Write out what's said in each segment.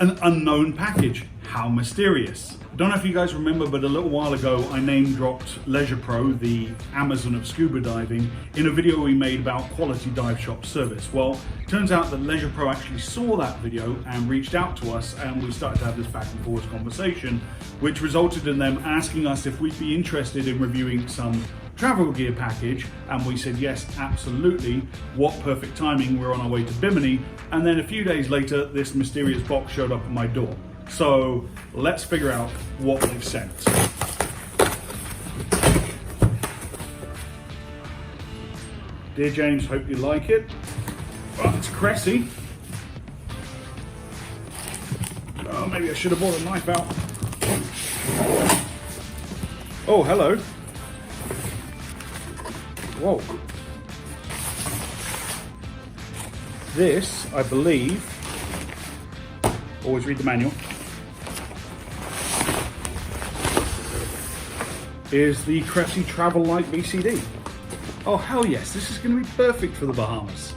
An unknown package, how mysterious. I don't know if you guys remember, but a little while ago I name dropped Leisure Pro, the Amazon of scuba diving, in a video we made about quality dive shop service. Well, turns out that Leisure Pro actually saw that video and reached out to us, and we started to have this back and forth conversation, which resulted in them asking us if we'd be interested in reviewing some travel gear package, and we said yes, absolutely. What perfect timing, we're on our way to Bimini, and then a few days later this mysterious box showed up at my door. So let's figure out what they've sent. Dear James, hope you like it. Well, it's Cressi. Oh, maybe I should have brought a knife out. Oh, hello. Whoa. This, I believe, always read the manual, is the Cressi Travelight BCD. Oh hell yes, this is going to be perfect for the Bahamas.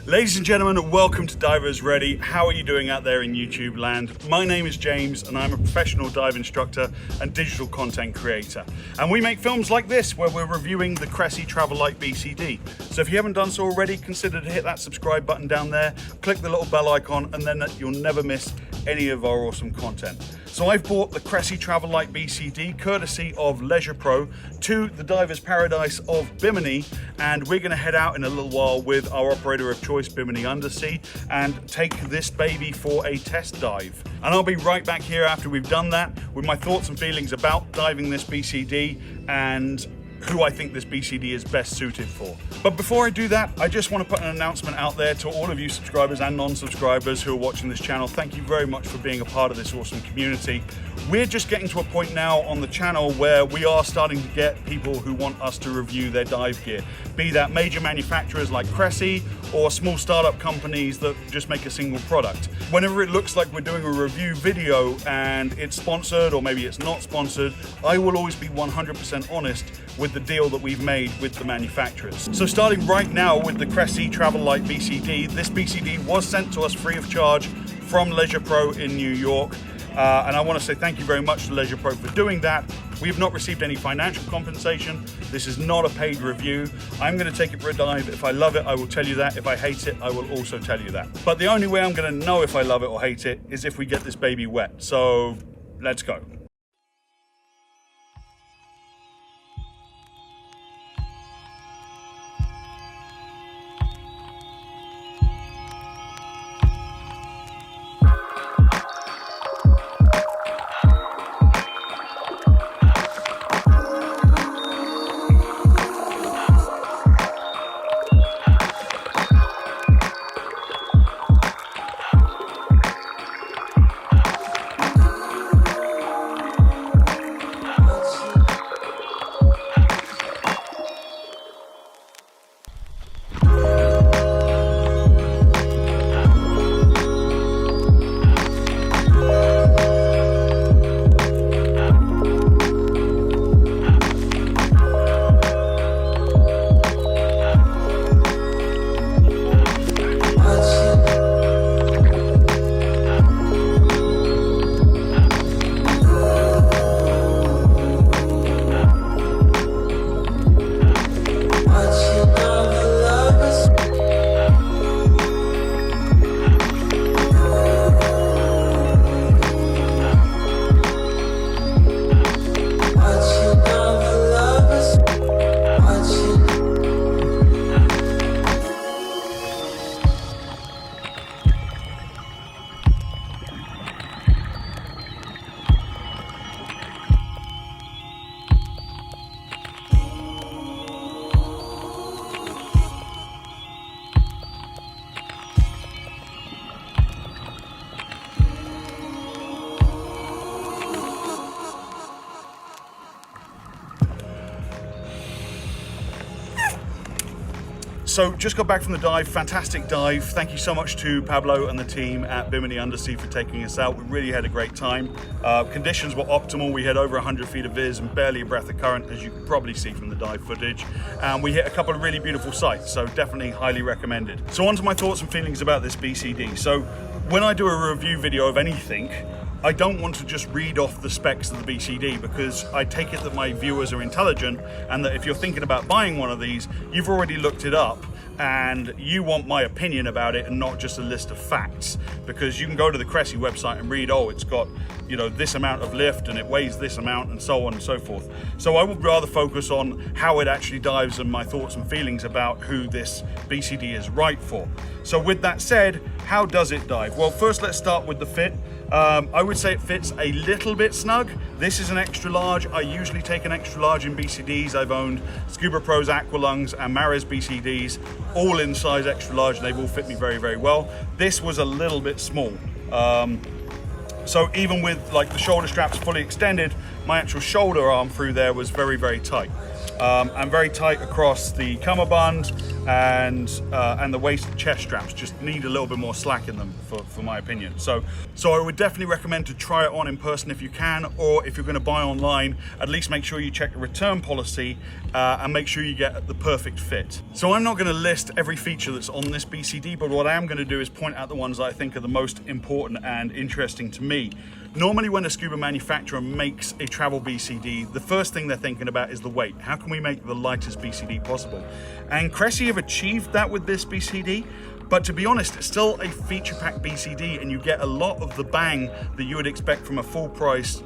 Ladies and gentlemen, welcome to Divers Ready. How are you doing out there in YouTube land? My name is James and I'm a professional dive instructor and digital content creator. And we make films like this where we're reviewing the Cressi Travelight BCD. So if you haven't done so already, consider to hit that subscribe button down there, click the little bell icon, and then you'll never miss any of our awesome content. So I've bought the Cressi Travelight BCD courtesy of Leisure Pro to the Divers Paradise of Bimini, and we're gonna head out in a little while with our operator of choice, Bimini Undersea, and take this baby for a test dive. And I'll be right back here after we've done that with my thoughts and feelings about diving this BCD and who I think this BCD is best suited for. But before I do that, I just want to put an announcement out there to all of you subscribers and non-subscribers who are watching this channel. Thank you very much for being a part of this awesome community. We're just getting to a point now on the channel where we are starting to get people who want us to review their dive gear, be that major manufacturers like Cressi or small startup companies that just make a single product. Whenever it looks like we're doing a review video and it's sponsored or maybe it's not sponsored, I will always be 100% honest with the deal that we've made with the manufacturers. So starting right now with the Cressi Travelight BCD, this BCD was sent to us free of charge from Leisure Pro in New York. And I want to say thank you very much to Leisure Pro for doing that. We have not received any financial compensation. This is not a paid review. I'm going to take it for a dive. If I love it, I will tell you that. If I hate it, I will also tell you that. But the only way I'm going to know if I love it or hate it is if we get this baby wet. So let's go. So just got back from the dive, fantastic dive. Thank you so much to Pablo and the team at Bimini Undersea for taking us out. We really had a great time. Conditions were optimal. We had over 100 feet of viz and barely a breath of current, as you can probably see from the dive footage. And we hit a couple of really beautiful sights, so definitely highly recommended. So on to my thoughts and feelings about this BCD. So when I do a review video of anything, I don't want to just read off the specs of the BCD, because I take it that my viewers are intelligent and that if you're thinking about buying one of these, you've already looked it up and you want my opinion about it and not just a list of facts, because you can go to the Cressi website and read, oh, it's got, you know, this amount of lift and it weighs this amount and so on and so forth. So I would rather focus on how it actually dives and my thoughts and feelings about who this BCD is right for. So with that said, how does it dive? Well, first let's start with the fit. I would say it fits a little bit snug. This is an extra large. I usually take an extra large in BCDs. I've owned Scuba Pro's Aqualungs and Mares BCDs, all in size extra large, and they've all fit me very, very well. This was a little bit small. So even with like the shoulder straps fully extended, my actual shoulder arm through there was very, very tight. And very tight across the cummerbund and the waist and chest straps. Just need a little bit more slack in them for my opinion. So I would definitely recommend to try it on in person if you can, or if you're going to buy online, at least make sure you check the return policy and make sure you get the perfect fit. So I'm not going to list every feature that's on this BCD, but what I am going to do is point out the ones that I think are the most important and interesting to me. Normally when a scuba manufacturer makes a travel BCD, the first thing they're thinking about is the weight. How can we make the lightest BCD possible? And Cressi have achieved that with this BCD, but to be honest, it's still a feature packed BCD and you get a lot of the bang that you would expect from a full price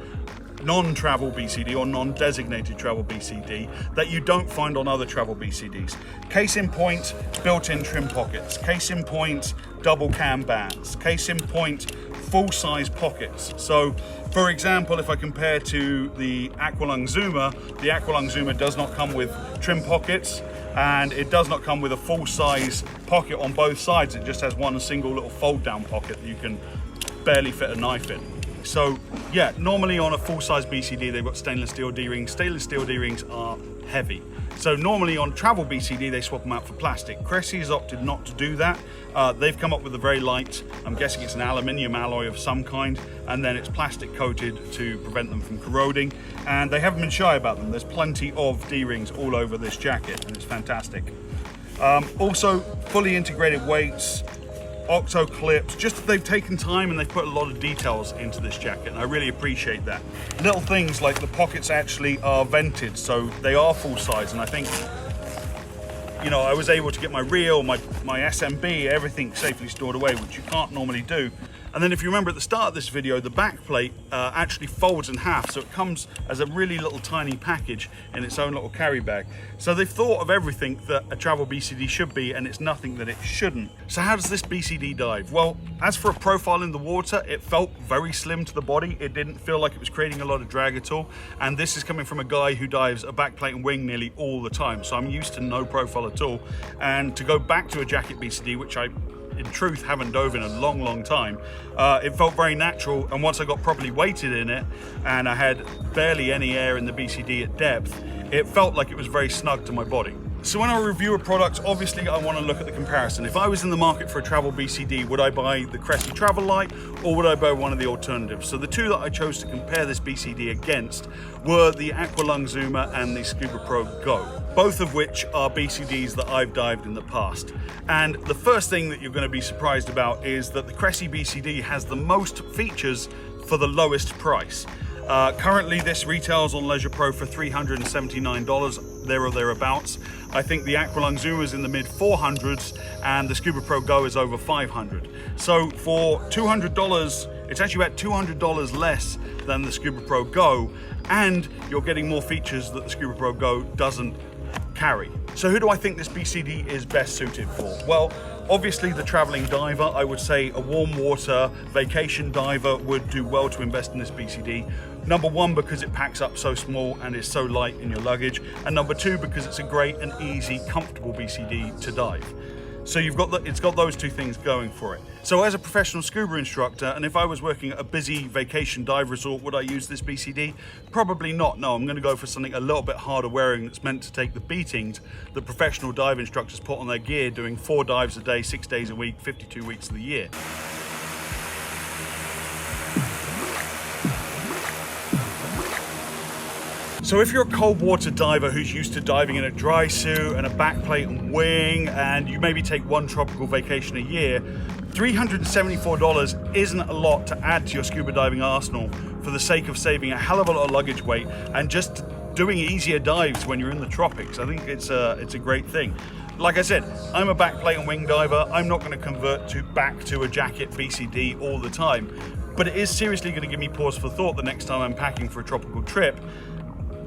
non-travel BCD or non-designated travel BCD that you don't find on other travel BCDs. Case in point, built-in trim pockets. Case in point, double cam bands. Case in point, full-size pockets. So for example, if I compare to the Aqualung Zoomer, the Aqualung Zoomer does not come with trim pockets and it does not come with a full-size pocket on both sides. It just has one single little fold-down pocket that you can barely fit a knife in. So yeah, normally on a full-size BCD, they've got stainless steel D-rings. Stainless steel D-rings are heavy. So normally on travel BCD, they swap them out for plastic. Cressi has opted not to do that. They've come up with a very light, I'm guessing it's an aluminium alloy of some kind, and then it's plastic coated to prevent them from corroding. And they haven't been shy about them. There's plenty of D-rings all over this jacket, and it's fantastic. Also, fully integrated weights, octo clips, just they've taken time and they've put a lot of details into this jacket, and I really appreciate that. Little things like the pockets actually are vented, so they are full size, and I think, you know, I was able to get my reel, my SMB, everything safely stored away, which you can't normally do. And then if you remember at the start of this video, the back plate actually folds in half, so it comes as a really little tiny package in its own little carry bag. So they've thought of everything that a travel BCD should be, and it's nothing that it shouldn't. So how does this BCD dive? Well, as for a profile in the water, it felt very slim to the body. It didn't feel like it was creating a lot of drag at all. And this is coming from a guy who dives a back plate and wing nearly all the time. So I'm used to no profile at all. And to go back to a jacket BCD, which I in truth haven't dove in a long, long time, it felt very natural. And once I got properly weighted in it and I had barely any air in the BCD at depth, it felt like it was very snug to my body. So when I review a product, obviously I want to look at the comparison. If I was in the market for a travel BCD, would I buy the Cressi Travelight or would I buy one of the alternatives? So the two that I chose to compare this BCD against were the Aqualung Zoomer and the Scuba Pro Go, both of which are BCDs that I've dived in the past. And the first thing that you're going to be surprised about is that the Cressi BCD has the most features for the lowest price. Currently this retails on Leisure Pro for $379, there or thereabouts. I think the Aqualung Zoomer is in the mid 400s and the Scuba Pro Go is over 500. So for $200, it's actually about $200 less than the Scuba Pro Go, and you're getting more features that the Scuba Pro Go doesn't carry. So who do I think this BCD is best suited for? Well, obviously the traveling diver. I would say a warm water vacation diver would do well to invest in this BCD. Number one, because it packs up so small and is so light in your luggage. And number two, because it's a great and easy, comfortable BCD to dive. So it's got those two things going for it. So as a professional scuba instructor, and if I was working at a busy vacation dive resort, would I use this BCD? Probably not. No, I'm going to go for something a little bit harder wearing that's meant to take the beatings that professional dive instructors put on their gear doing 4 dives a day, 6 days a week, 52 weeks of the year. So if you're a cold water diver who's used to diving in a dry suit and a backplate and wing, and you maybe take 1 tropical vacation a year, $374 isn't a lot to add to your scuba diving arsenal for the sake of saving a hell of a lot of luggage weight and just doing easier dives when you're in the tropics. I think it's a great thing. Like I said, I'm a backplate and wing diver. I'm not going to convert back to a jacket BCD all the time, but it is seriously going to give me pause for thought the next time I'm packing for a tropical trip,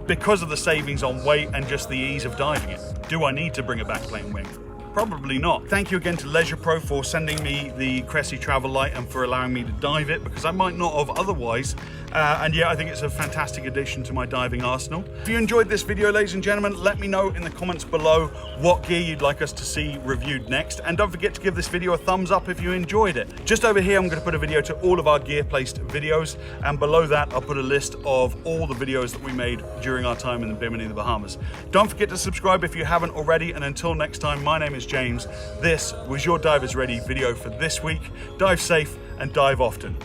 because of the savings on weight and just the ease of diving it. Do I need to bring a backplate and wing? Probably not. Thank you again to Leisure Pro for sending me the Cressi Travelight and for allowing me to dive it, because I might not have otherwise. And yeah, I think it's a fantastic addition to my diving arsenal. If you enjoyed this video, ladies and gentlemen, let me know in the comments below what gear you'd like us to see reviewed next. And don't forget to give this video a thumbs up if you enjoyed it. Just over here, I'm going to put a video to all of our gear placed videos. And below that, I'll put a list of all the videos that we made during our time in the Bimini, the Bahamas. Don't forget to subscribe if you haven't already. And until next time, my name is James. This was your Divers Ready video for this week. Dive safe and dive often.